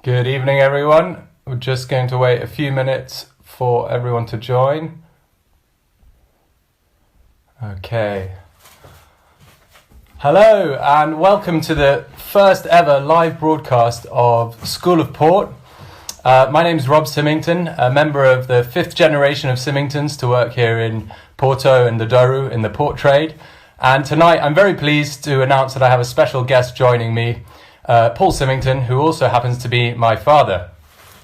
Good evening, everyone. We're just going to wait a few minutes for everyone to join. Okay. Hello, and welcome to the first ever live broadcast of School of Port. My name is Rob Symington, a member of the fifth generation of Symingtons to work here in Porto and the Douro in the port trade. And tonight I'm very pleased to announce that I have a special guest joining me, Paul Symington, who also happens to be my father.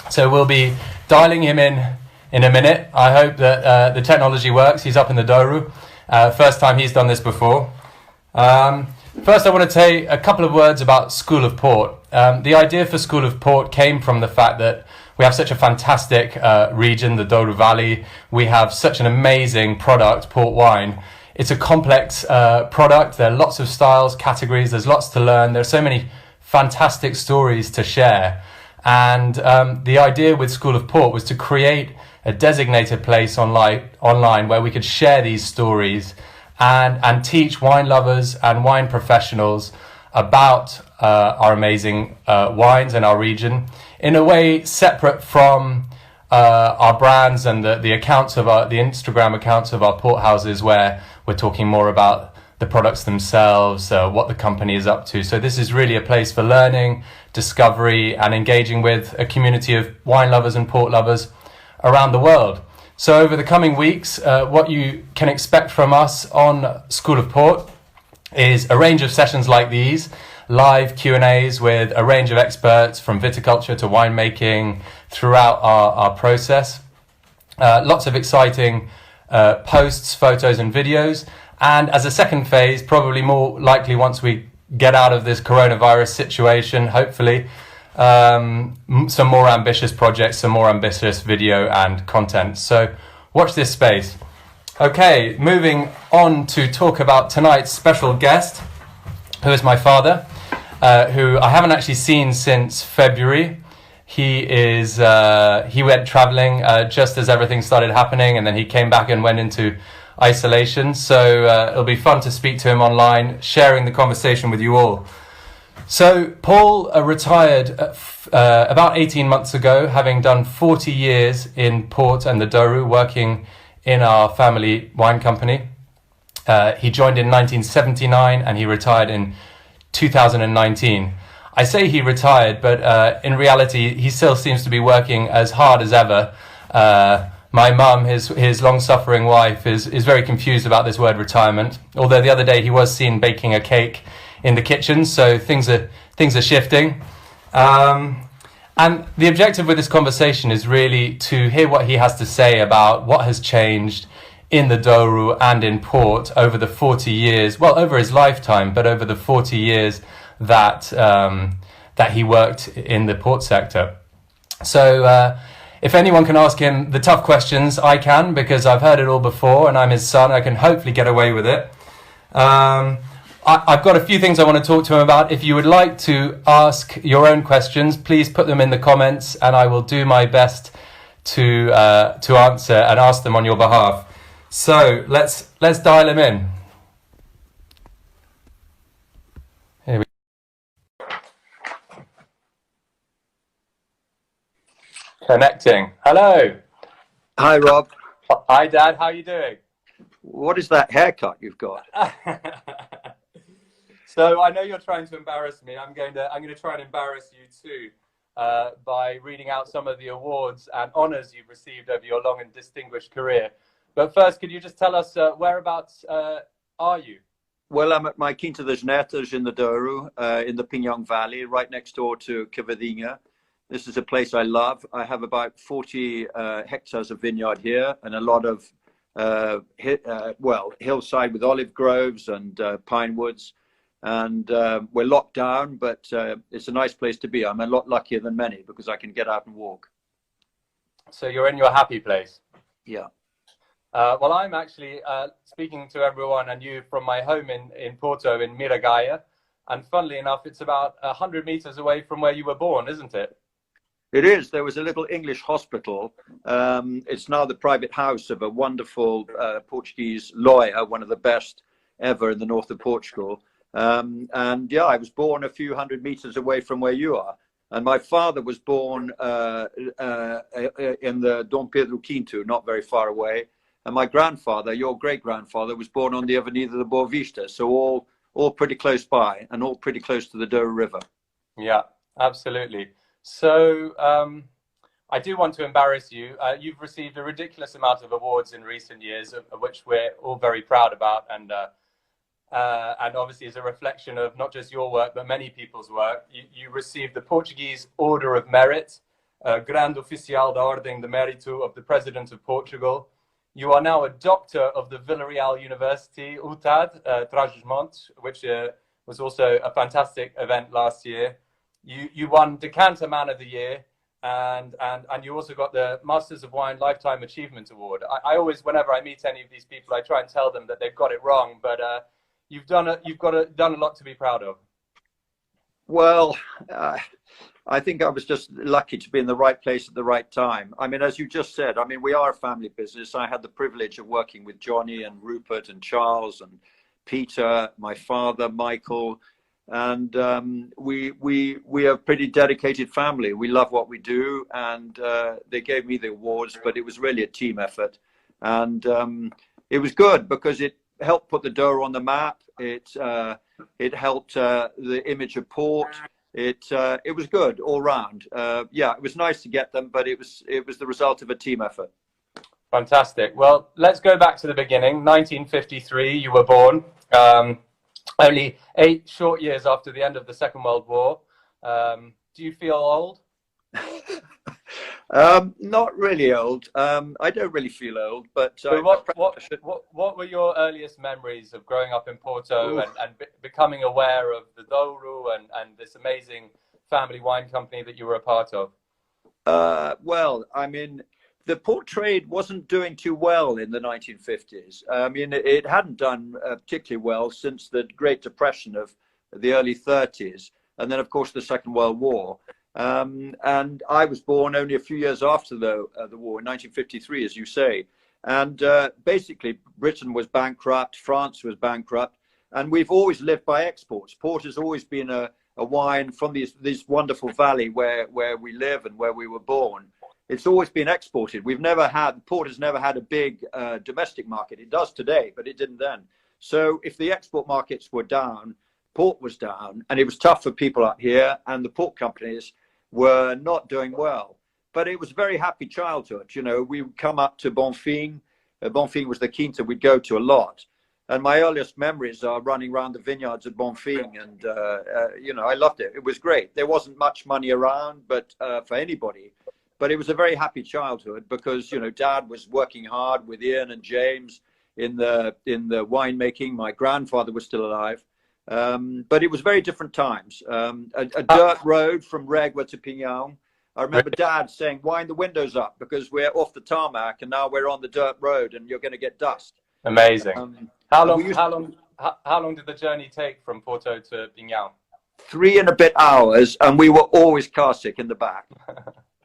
So we'll be dialing him in a minute. I hope that the technology works. He's up in the Douro. First time he's done this before. First, I want to say a couple of words about School of Port. The idea for School of Port came from the fact that we have such a fantastic region, the Douro Valley. We have such an amazing product, port wine. It's a complex product. There are lots of styles, categories. There's lots to learn. There are so many fantastic stories to share. And the idea with School of Port was to create a designated place online where we could share these stories and teach wine lovers and wine professionals about our amazing wines and our region in a way separate from our brands and the accounts of the Instagram accounts of our port houses, where we're talking more about the products themselves, what the company is up to. So this is really a place for learning, discovery, and engaging with a community of wine lovers and port lovers around the world. So over the coming weeks, what you can expect from us on School of Port is a range of sessions like these, live Q&As with a range of experts from viticulture to winemaking throughout our process. Lots of exciting posts, photos and videos. And as a second phase, probably more likely once we get out of this coronavirus situation, hopefully, some more ambitious projects, some more ambitious video and content. So watch this space. Okay, moving on to talk about tonight's special guest, who is my father, who I haven't actually seen since February. He went traveling just as everything started happening, and then he came back and went into isolation. So it'll be fun to speak to him online, sharing the conversation with you all. So Paul retired about 18 months ago, having done 40 years in Port and the Douro, working in our family wine company. He joined in 1979 and he retired in 2019. I say he retired, but in reality, he still seems to be working as hard as ever. My mum, his long-suffering wife, is very confused about this word retirement. Although the other day he was seen baking a cake in the kitchen, so things are shifting. And the objective with this conversation is really to hear what he has to say about what has changed in the Douro and in Port over the 40 years, well, over his lifetime, but over the 40 years that he worked in the port sector. So if anyone can ask him the tough questions, I can, because I've heard it all before and I'm his son. I can hopefully get away with it. I've got a few things I want to talk to him about. If you would like to ask your own questions, please put them in the comments and I will do my best to answer and ask them on your behalf. So let's dial him in. Here we Connecting. Hello. Hi, Rob. Hi, Dad. How are you doing? What is that haircut you've got? So I know you're trying to embarrass me. I'm going to try and embarrass you too by reading out some of the awards and honours you've received over your long and distinguished career. But first, could you just tell us whereabouts are you? Well, I'm at my Quinta das Netas in the Douro, in the Pinyon Valley, right next door to Cavadinha. This is a place I love. I have about 40 hectares of vineyard here and a lot of, hillside with olive groves and pine woods. And we're locked down, but it's a nice place to be. I'm a lot luckier than many because I can get out and walk. So you're in your happy place? Yeah. Well, I'm actually speaking to everyone and you from my home in Porto, in Miragaia. And funnily enough, it's about 100 meters away from where you were born, isn't it? It is. There was a little English hospital. It's now the private house of a wonderful Portuguese lawyer, one of the best ever in the north of Portugal. And yeah, I was born a few hundred meters away from where you are. And my father was born in the Dom Pedro Quinto, not very far away. And my grandfather, your great-grandfather, was born on the Avenida de Boa Vista. So all pretty close by and all pretty close to the Douro River. Yeah, absolutely. So I do want to embarrass you. You've received a ridiculous amount of awards in recent years, of which we're all very proud about. And obviously is a reflection of not just your work, but many people's work. You received the Portuguese Order of Merit, Grande Oficial da Ordem de Mérito of the President of Portugal. You are now a doctor of the Villarreal University, UTAD, Trás-os-Montes, which was also a fantastic event last year. You won Decanter Man of the Year, and you also got the Masters of Wine Lifetime Achievement Award. I always, whenever I meet any of these people, I try and tell them that they've got it wrong, but you've done a lot to be proud of. Well, I think I was just lucky to be in the right place at the right time. I mean, as you just said, I mean, we are a family business. I had the privilege of working with Johnny and Rupert and Charles and Peter, my father, Michael, and we are a pretty dedicated family. We love what we do, and they gave me the awards, but it was really a team effort. And it was good because it helped put the Douro on the map. It helped the image of port. It was good all round. Yeah, it was nice to get them, but it was the result of a team effort. Fantastic. Well, let's go back to the beginning. 1953, you were born. Only 8 short years after the end of the Second World War. Do you feel old? Not really old. I don't really feel old, but what were your earliest memories of growing up in Porto and becoming aware of the Douro and this amazing family wine company that you were a part of? Well, I mean, the port trade wasn't doing too well in the 1950s. I mean, it hadn't done particularly well since the Great Depression of the early 30s, and then, of course, the Second World War. And I was born only a few years after the war, in 1953, as you say. And basically, Britain was bankrupt, France was bankrupt, and we've always lived by exports. Port has always been a wine from this wonderful valley where we live and where we were born. It's always been exported. Port has never had a big domestic market. It does today, but it didn't then. So if the export markets were down, port was down, and it was tough for people up here, and the port companies were not doing well. But it was a very happy childhood. You know, we would come up to Bonfim. Bonfim was the quinta we'd go to a lot. And my earliest memories are running around the vineyards at Bonfim, and you know, I loved it. It was great. There wasn't much money around, but for anybody. But it was a very happy childhood because, you know, Dad was working hard with Ian and James in the winemaking. My grandfather was still alive. But it was very different times. A dirt road from Regua to Pinyon. I remember Dad saying, wind the windows up because we're off the tarmac and now we're on the dirt road and you're going to get dust. Amazing. How long did the journey take from Porto to Pinyon? 3 and a bit hours, and we were always car sick in the back.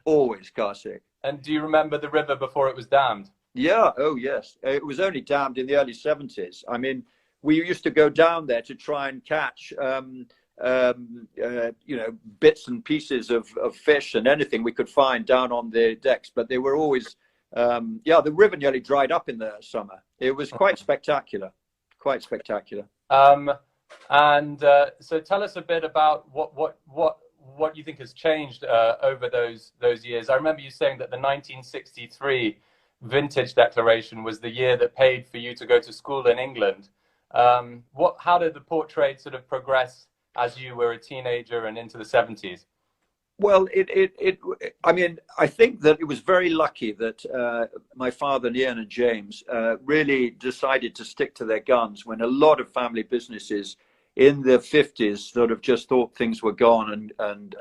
Always car sick. And do you remember the river before it was dammed? Yeah. Oh, yes. It was only dammed in the early 70s. I mean, we used to go down there to try and catch, you know, bits and pieces of fish and anything we could find down on the decks. But they were always, yeah, the river nearly dried up in the summer. It was quite spectacular, quite spectacular. So tell us a bit about what you think has changed over those years. I remember you saying that the 1963 vintage declaration was the year that paid for you to go to school in England. How did the port trade sort of progress as you were a teenager and into the 70s? Well, I mean, I think that it was very lucky that my father, Ian and James, really decided to stick to their guns when a lot of family businesses in the 50s sort of just thought things were gone and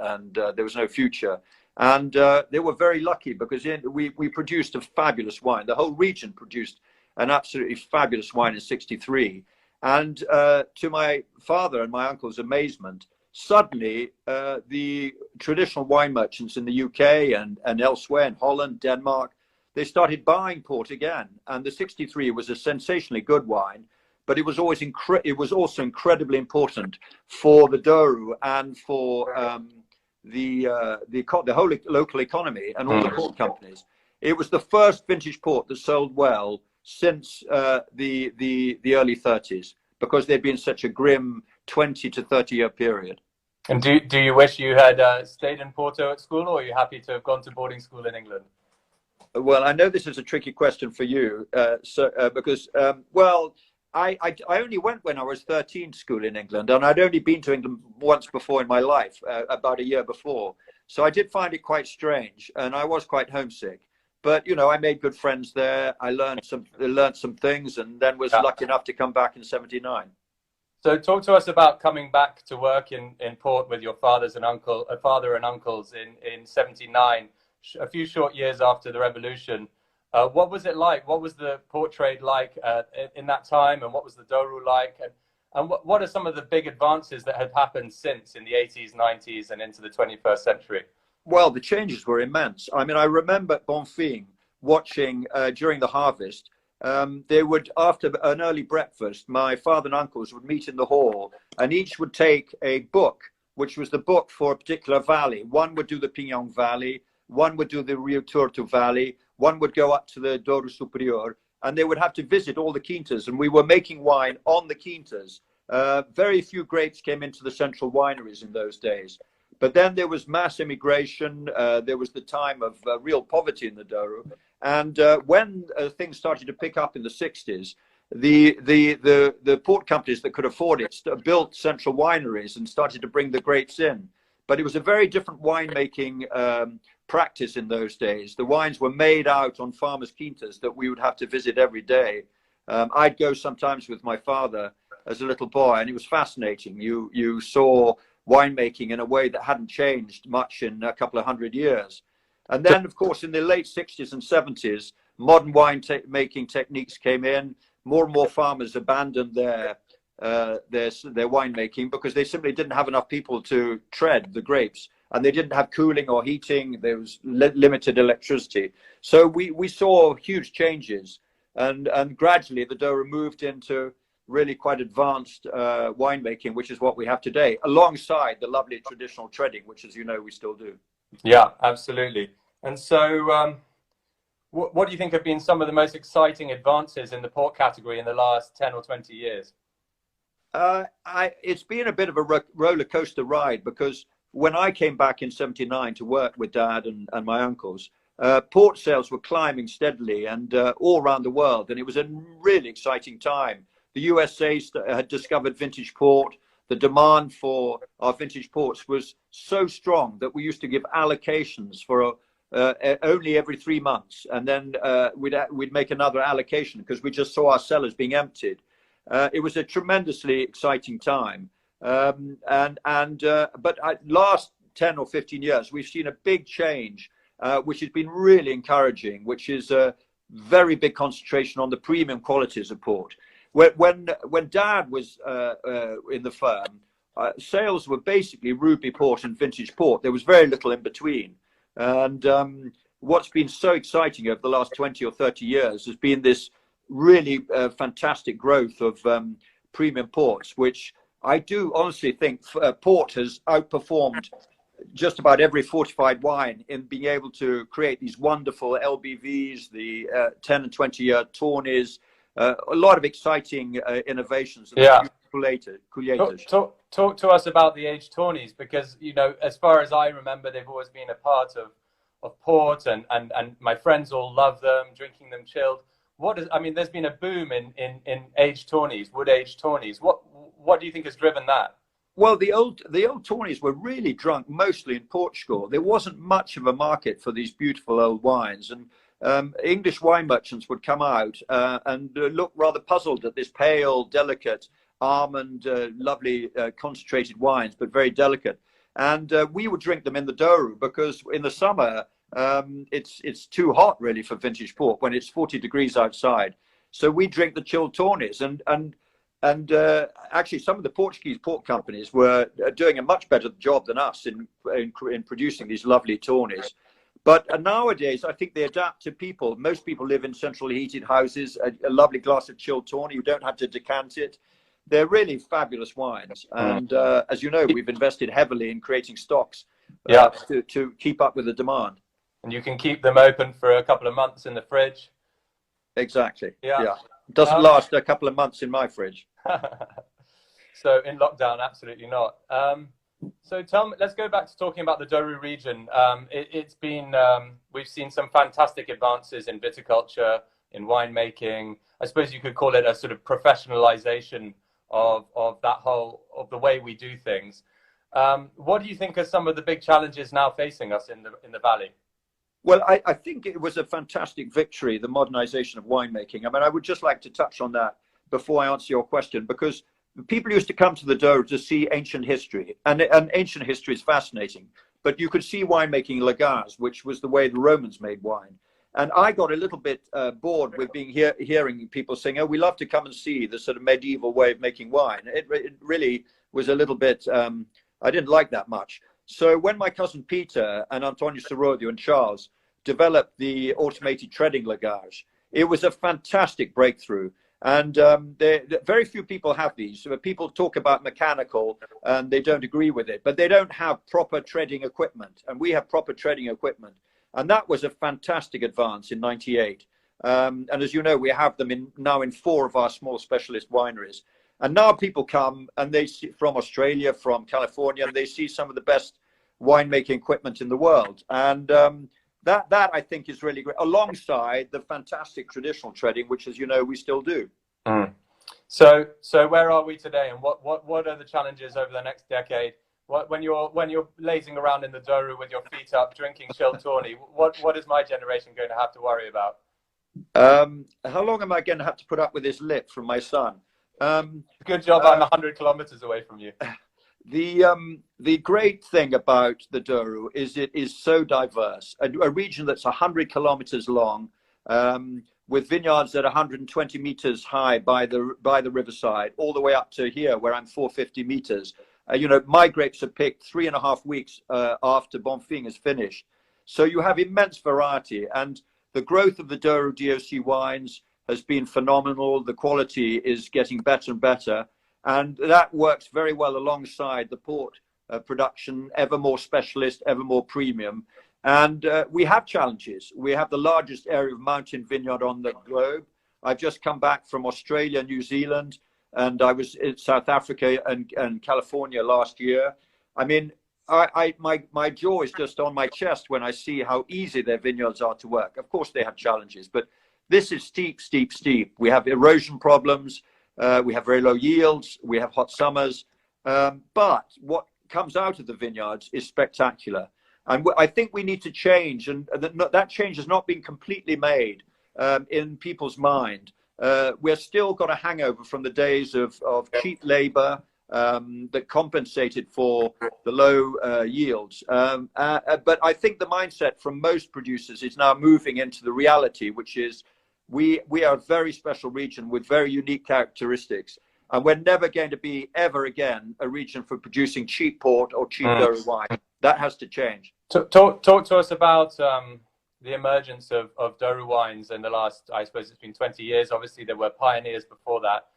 there was no future. And they were very lucky because we produced a fabulous wine. The whole region produced an absolutely fabulous wine in 63. And to my father and my uncle's amazement, suddenly the traditional wine merchants in the UK and elsewhere in Holland, Denmark, they started buying port again. And the 63 was a sensationally good wine, but it was always it was also incredibly important for the Douro and for the whole local economy and all the port companies. It was the first vintage port that sold well since the early 30s, because there'd been such a grim 20 to 30-year period. And do you wish you had stayed in Porto at school, or are you happy to have gone to boarding school in England? Well, I know this is a tricky question for you, because I only went when I was 13 to school in England, and I'd only been to England once before in my life, about a year before. So I did find it quite strange, and I was quite homesick. But you know, I made good friends there. I learned some things, and then was lucky enough to come back in '79. So talk to us about coming back to work in Port with your father and uncles in '79, a few short years after the revolution. What was it like? What was the port trade like in that time, and what was the Douro like? And what are some of the big advances that have happened since in the 80s, 90s, and into the 21st century? Well, the changes were immense. I mean, I remember Bonfim watching during the harvest. They would, after an early breakfast, my father and uncles would meet in the hall, and each would take a book, which was the book for a particular valley. One would do the Pinyon Valley, one would do the Rio Torto Valley, one would go up to the Douro Superior, and they would have to visit all the quintas, and we were making wine on the quintas. Very few grapes came into the central wineries in those days. But then there was mass immigration. There was the time of real poverty in the Douro. And when things started to pick up in the 60s, the port companies that could afford it built central wineries and started to bring the grapes in. But it was a very different winemaking practice in those days. The wines were made out on farmers' quintas that we would have to visit every day. I'd go sometimes with my father as a little boy, and it was fascinating. You saw winemaking in a way that hadn't changed much in a couple of hundred years. And then, of course, in the late 60s and 70s, modern making techniques came in. More and more farmers abandoned their winemaking because they simply didn't have enough people to tread the grapes, and they didn't have cooling or heating. There was limited electricity. So we saw huge changes, and gradually the Douro moved into really quite advanced winemaking, which is what we have today, alongside the lovely traditional treading, which, as you know, we still do. Yeah, absolutely. And so what do you think have been some of the most exciting advances in the port category in the last 10 or 20 years? It's been a bit of a roller coaster ride, because when I came back in '79 to work with Dad and my uncles, port sales were climbing steadily and all around the world. And it was a really exciting time. The USA had discovered vintage port. The demand for our vintage ports was so strong that we used to give allocations for only every 3 months, and then we'd make another allocation because we just saw our cellars being emptied. It was a tremendously exciting time, but last 10 or 15 years we've seen a big change, which has been really encouraging, which is a very big concentration on the premium qualities of port. When Dad was in the firm, sales were basically ruby port and vintage port. There was very little in between. And what's been so exciting over the last 20 or 30 years has been this really fantastic growth of premium ports, which I do honestly think port has outperformed just about every fortified wine in being able to create these wonderful LBVs, the 10 and 20-year Tawneys, a lot of exciting innovations. Yeah. Talk to us about the aged Tawneys, because, you know, as far as I remember, they've always been a part of port, and my friends all love them, drinking them chilled. There's been a boom in aged Tawneys, wood aged Tawneys. What do you think has driven that? Well, the old Tawneys were really drunk mostly in Portugal. There wasn't much of a market for these beautiful old wines, and English wine merchants would come out and look rather puzzled at this pale, delicate, almond, lovely concentrated wines, but very delicate. And we would drink them in the Douro because in the summer it's too hot really for vintage port when it's 40 degrees outside. So we drink the chilled Tawneys, and actually some of the Portuguese port companies were doing a much better job than us in producing these lovely Tawneys. But nowadays, I think they adapt to people. Most people live in centrally heated houses. A lovely glass of chilled Tawny, you don't have to decant it. They're really fabulous wines. And as you know, we've invested heavily in creating stocks Yeah. to keep up with the demand. And you can keep them open for a couple of months in the fridge. Exactly. Yeah. Yeah. Doesn't last a couple of months in my fridge. So in lockdown, absolutely not. So tell me, let's go back to talking about the Douro region. It's been, we've seen some fantastic advances in viticulture, in winemaking. I suppose you could call it a sort of professionalization of that whole, of the way we do things. What do you think are some of the big challenges now facing us in the valley? Well, I think it was a fantastic victory, the modernization of winemaking. I mean, I would just like to touch on that before I answer your question, because people used to come to the Douro to see ancient history, and ancient history is fascinating. But you could see winemaking in lagars, which was the way the Romans made wine. And I got a little bit bored with hearing people saying, "Oh, we love to come and see the sort of medieval way of making wine." It really was a little bit. I didn't like that much. So when my cousin Peter and Antonio Sorodio and Charles developed the automated treading lagars, it was a fantastic breakthrough. And very few people have these. So people talk about mechanical and they don't agree with it, but they don't have proper treading equipment. And we have proper treading equipment. And that was a fantastic advance in '98. And as you know, we have them now in 4 of our small specialist wineries. And now people come and they see from Australia, from California, and they see some of the best winemaking equipment in the world. And that I think is really great, alongside the fantastic traditional treading, which, as you know, we still do. Mm. So where are we today, and what are the challenges over the next decade? When you're lazing around in the Douro with your feet up, drinking chilled tawny, what is my generation going to have to worry about? How long am I going to have to put up with this lip from my son? Good job, I'm 100 kilometers away from you. The great thing about the Douro is it is so diverse. A region that's 100 kilometers long, with vineyards that are 120 meters high by the riverside, all the way up to here where I'm 450 meters. My grapes are picked 3.5 weeks after Bonfim is finished. So you have immense variety, and the growth of the Douro DOC wines has been phenomenal. The quality is getting better and better. And that works very well alongside the port production, ever more specialist, ever more premium. And we have challenges. We have the largest area of mountain vineyard on the globe. I've just come back from Australia, New Zealand, and I was in South Africa and California last year. I mean, my jaw is just on my chest when I see how easy their vineyards are to work. Of course, they have challenges, but this is steep, steep, steep. We have erosion problems. We have very low yields. We have hot summers. But what comes out of the vineyards is spectacular. And I think we need to change. And that change has not been completely made in people's mind. We're still got a hangover from the days of cheap labor that compensated for the low yields. But I think the mindset from most producers is now moving into the reality, which is we are a very special region with very unique characteristics, and we're never going to be ever again a region for producing cheap port or cheap Douro wine. That has to change. Talk to us about the emergence of Douro wines in the last, I suppose it's been 20 years. Obviously, there were pioneers before that.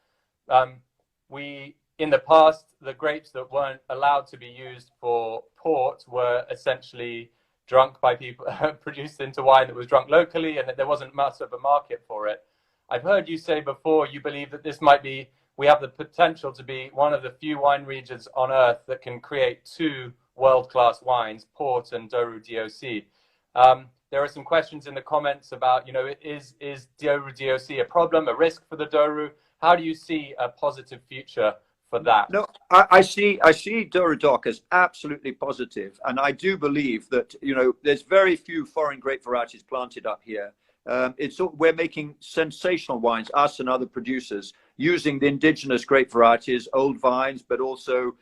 In the past, the grapes that weren't allowed to be used for port were essentially drunk by people, produced into wine that was drunk locally, and that there wasn't much of a market for it. I've heard you say before you believe that we have the potential to be one of the few wine regions on earth that can create 2 world-class wines, port and Douro DOC. There are some questions in the comments about, is Douro DOC a problem, a risk for the Douro? How do you see a positive future for that? No, I see Douro DOC as absolutely positive, and I do believe that there's very few foreign grape varieties planted up here. We're making sensational wines, us and other producers, using the indigenous grape varieties, old vines, but also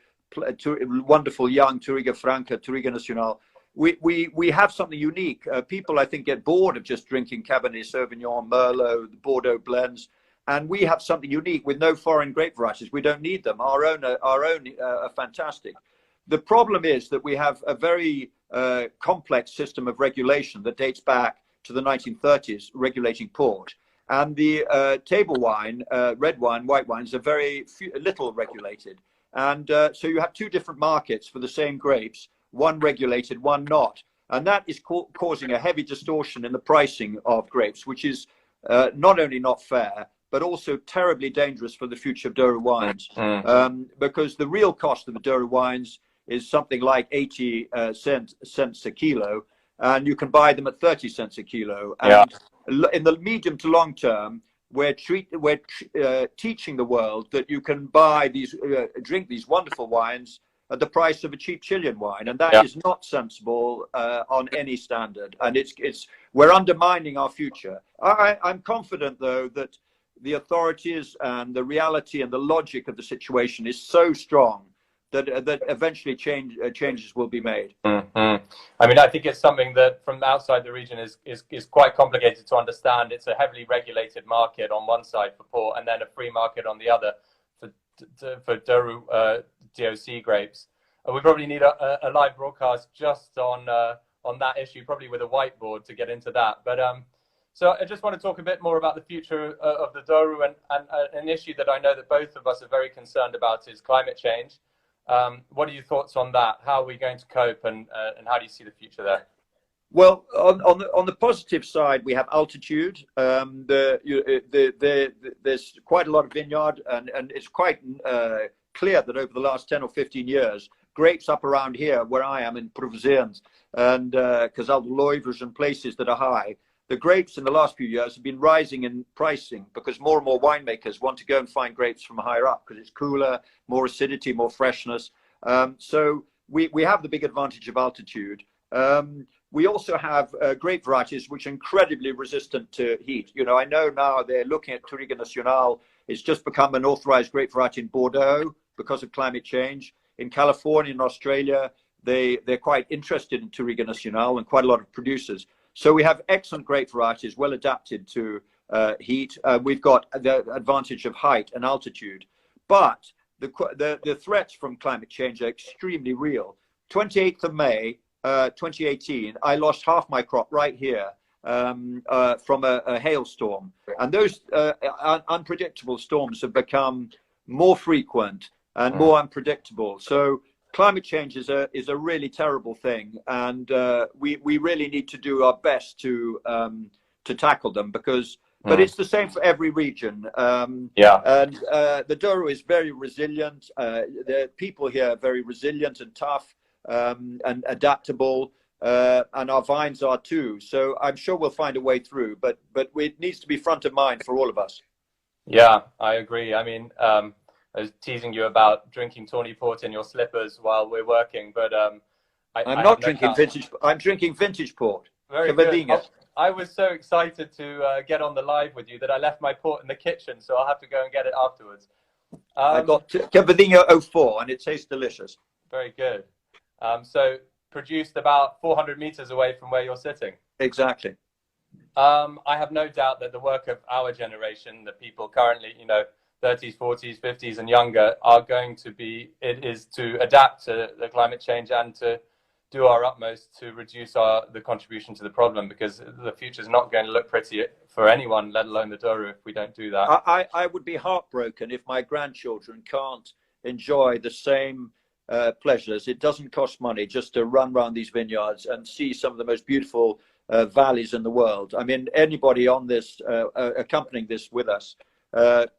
wonderful young Touriga Franca, Touriga Nacional. We have something unique. People, I think, get bored of just drinking Cabernet Sauvignon, Merlot, the Bordeaux blends. And we have something unique with no foreign grape varieties. We don't need them. Our own are fantastic. The problem is that we have a very complex system of regulation that dates back to the 1930s, regulating port. And the table wine, red wine, white wines are very little regulated. And so you have 2 different markets for the same grapes, one regulated, one not. And that is causing a heavy distortion in the pricing of grapes, which is not only not fair, but also terribly dangerous for the future of Douro wines. Because the real cost of the Douro wines is something like 80 cents a kilo, and you can buy them at 30 cents a kilo. And in the medium to long term, we're teaching the world that you can buy these, drink these wonderful wines at the price of a cheap Chilean wine, and that is not sensible on any standard. And we're undermining our future. I'm confident, though, that the authorities and the reality and the logic of the situation is so strong that eventually changes will be made. I mean, I think it's something that from outside the region is quite complicated to understand. It's a heavily regulated market on one side for port, and then a free market on the other for Douro DOC grapes. We probably need a live broadcast just on that issue, probably with a whiteboard to get into that. But so I just want to talk a bit more about the future of the Douro, and an issue that I know that both of us are very concerned about is climate change. What are your thoughts on that? How are we going to cope, and how do you see the future there? Well, on the positive side, we have altitude. There's quite a lot of vineyard, and it's quite clear that over the last 10 or 15 years, grapes up around here, where I am in Provincians and Casal de Loivres and places that are high, the grapes in the last few years have been rising in pricing because more and more winemakers want to go and find grapes from higher up because it's cooler, more acidity, more freshness. So we have the big advantage of altitude. We also have grape varieties which are incredibly resistant to heat. You know, I know now they're looking at Touriga Nacional. It's just become an authorized grape variety in Bordeaux because of climate change. In California and Australia, they're quite interested in Touriga Nacional, and quite a lot of producers. So we have excellent grape varieties, well adapted to heat. We've got the advantage of height and altitude, but the threats from climate change are extremely real. 28th of May, 2018, I lost half my crop right here from a hailstorm. And those unpredictable storms have become more frequent and more unpredictable. So climate change is a really terrible thing, and we really need to do our best to tackle them but it's the same for every region. And the Douro is very resilient. The people here are very resilient and tough and adaptable, and our vines are too. So I'm sure we'll find a way through, but it needs to be front of mind for all of us. Yeah, I agree. I mean, I was teasing you about drinking Tawny Port in your slippers while we're working, but I'm not drinking vintage. I'm drinking vintage port. Very good. I was so excited to get on the live with you that I left my port in the kitchen, so I'll have to go and get it afterwards. I got Cavadinha 04, and it tastes delicious. Very good. So produced about 400 meters away from where you're sitting. Exactly. I have no doubt that the work of our generation, the people currently, 30s, 40s, 50s and younger, is to adapt to the climate change and to do our utmost to reduce the contribution to the problem, because the future is not going to look pretty for anyone, let alone the Douro, if we don't do that. I would be heartbroken if my grandchildren can't enjoy the same pleasures. It doesn't cost money just to run around these vineyards and see some of the most beautiful valleys in the world. I mean, anybody on this, accompanying this with us,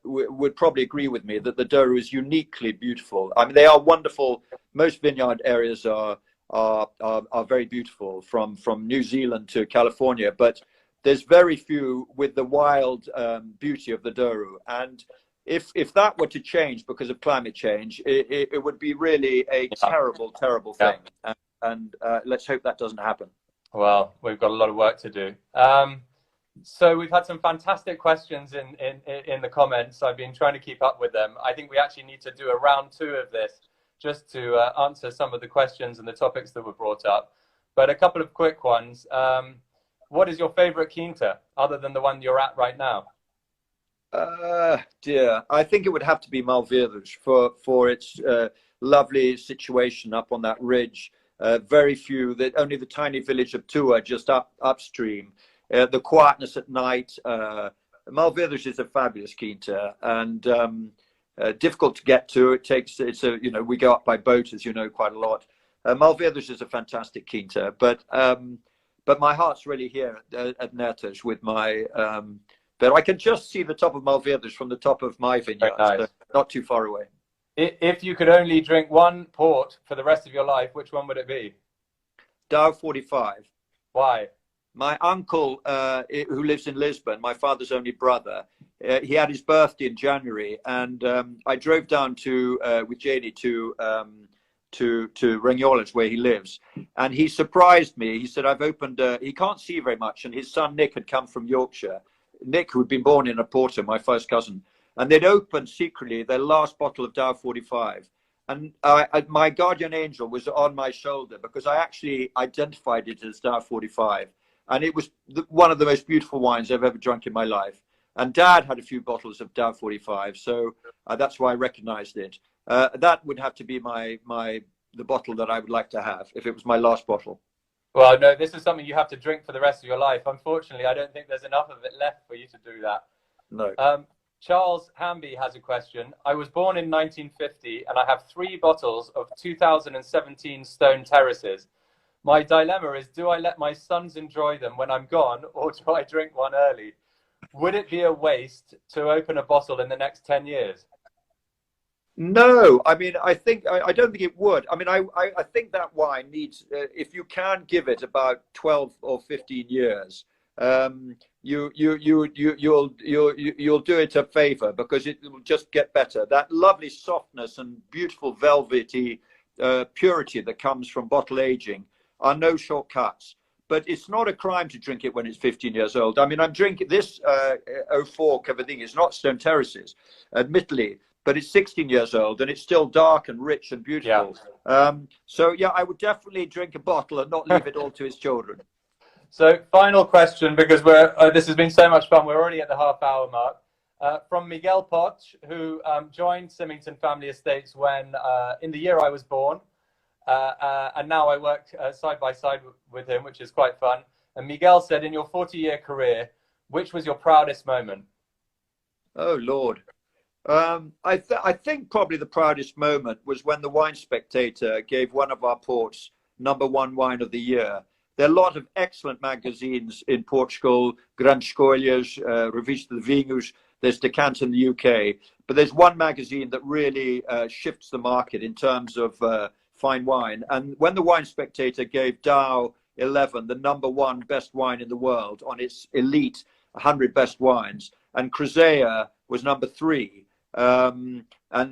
would probably agree with me that the Douro is uniquely beautiful. I mean, they are wonderful. Most vineyard areas are very beautiful, from New Zealand to California, but there's very few with the wild beauty of the Douro. And if that were to change because of climate change, it would be really a terrible thing. And let's hope that doesn't happen. Well, we've got a lot of work to do. So we've had some fantastic questions in the comments. I've been trying to keep up with them. I think we actually need to do a round 2 of this just to answer some of the questions and the topics that were brought up. But a couple of quick ones. What is your favorite quinta other than the one you're at right now? Dear, I think it would have to be Malvirus for its lovely situation up on that ridge. Very few, only the tiny village of Tua just upstream. The quietness at night. Malvirus is a fabulous quinta, and difficult to get to. We go up by boat, as you know, quite a lot. Malvedas is a fantastic quinta, but my heart's really here at Nertas with my. But I can just see the top of Malvedas from the top of my vineyard, nice. so not too far away. If you could only drink one port for the rest of your life, which one would it be? Douro 45. Why? My uncle, who lives in Lisbon, my father's only brother, he had his birthday in January, and I drove down with Janie to Regnolas, where he lives, and he surprised me. He said, "I've opened." He can't see very much, and his son Nick had come from Yorkshire. Nick, who'd been born in Porto, my first cousin, and they'd opened secretly their last bottle of Douro 45. And my guardian angel was on my shoulder because I actually identified it as Douro 45. And it was one of the most beautiful wines I've ever drunk in my life. And Dad had a few bottles of Douro 45, so that's why I recognized it. That would have to be the bottle that I would like to have if it was my last bottle. Well, no, this is something you have to drink for the rest of your life. Unfortunately, I don't think there's enough of it left for you to do that. No. Charles Hamby has a question. I was born in 1950 and I have 3 bottles of 2017 Stone Terraces. My dilemma is, do I let my sons enjoy them when I'm gone, or do I drink one early? Would it be a waste to open a bottle in the next 10 years? No, I mean, I don't think it would. I mean, I think that wine needs, if you can give it about 12 or 15 years, you'll do it a favor because it will just get better. That lovely softness and beautiful velvety purity that comes from bottle aging are no shortcuts. But it's not a crime to drink it when it's 15 years old. I mean, I'm drinking this 04 Cavadinha. It's not Stone Terraces, admittedly, but it's 16 years old and it's still dark and rich and beautiful. Yeah. So yeah, I would definitely drink a bottle and not leave it all to his children. So final question, because this has been so much fun. We're already at the half-hour mark. From Miguel Poch, who joined Symington Family Estates when in the year I was born. And now I work side by side with him, which is quite fun. And Miguel said, in your 40-year career, which was your proudest moment? Oh, Lord. I think probably the proudest moment was when the Wine Spectator gave one of our ports #1 wine of the year. There are a lot of excellent magazines in Portugal, Grandes Escolhas, Revista de Vinhos, there's Decanter in the UK, but there's one magazine that really shifts the market in terms of fine wine. And when the Wine Spectator gave Douro 11 the #1 best wine in the world on its elite 100 best wines, and Cruzea was #3, and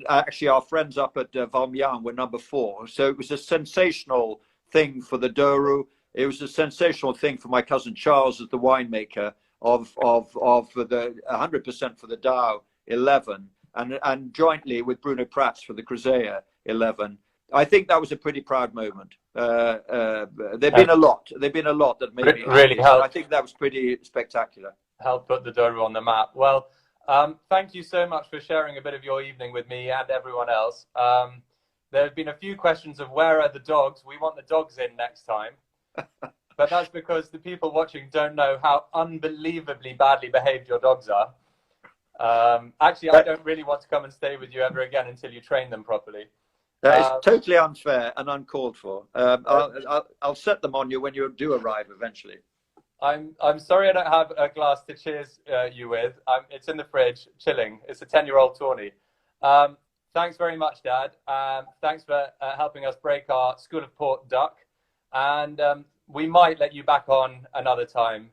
actually our friends up at Valmian were #4. So it was a sensational thing for the Douro. It was a sensational thing for my cousin Charles as the winemaker of the 100% for the Douro 11, and jointly with Bruno Prats for the Cruzea 11. I think that was a pretty proud moment. There've been a lot. There've been a lot that made me really helped. I think that was pretty spectacular. Helped put the Douro on the map. Well, thank you so much for sharing a bit of your evening with me and everyone else. There have been a few questions of where are the dogs? We want the dogs in next time. But that's because the people watching don't know how unbelievably badly behaved your dogs are. Actually, I don't really want to come and stay with you ever again until you train them properly. It's totally unfair and uncalled for. I'll set them on you when you do arrive eventually. I'm sorry I don't have a glass to cheers you with. It's in the fridge, chilling. It's a 10-year-old tawny. Thanks very much, Dad. Thanks for helping us break our School of Port duck. And we might let you back on another time,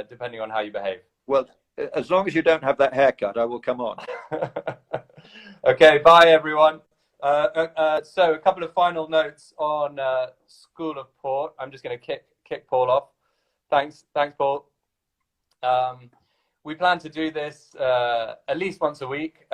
depending on how you behave. Well, as long as you don't have that haircut, I will come on. Okay, bye, everyone. So a couple of final notes on School of Port. I'm just going to kick Paul off. Thanks, Paul. We plan to do this at least once a week.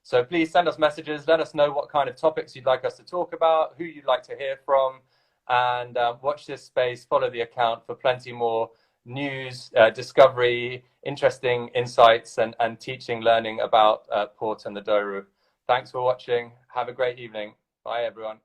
So please send us messages. Let us know what kind of topics you'd like us to talk about, who you'd like to hear from, and watch this space, follow the account for plenty more news, discovery, interesting insights, and teaching, learning about Port and the Douro. Thanks for watching. Have a great evening. Bye, everyone.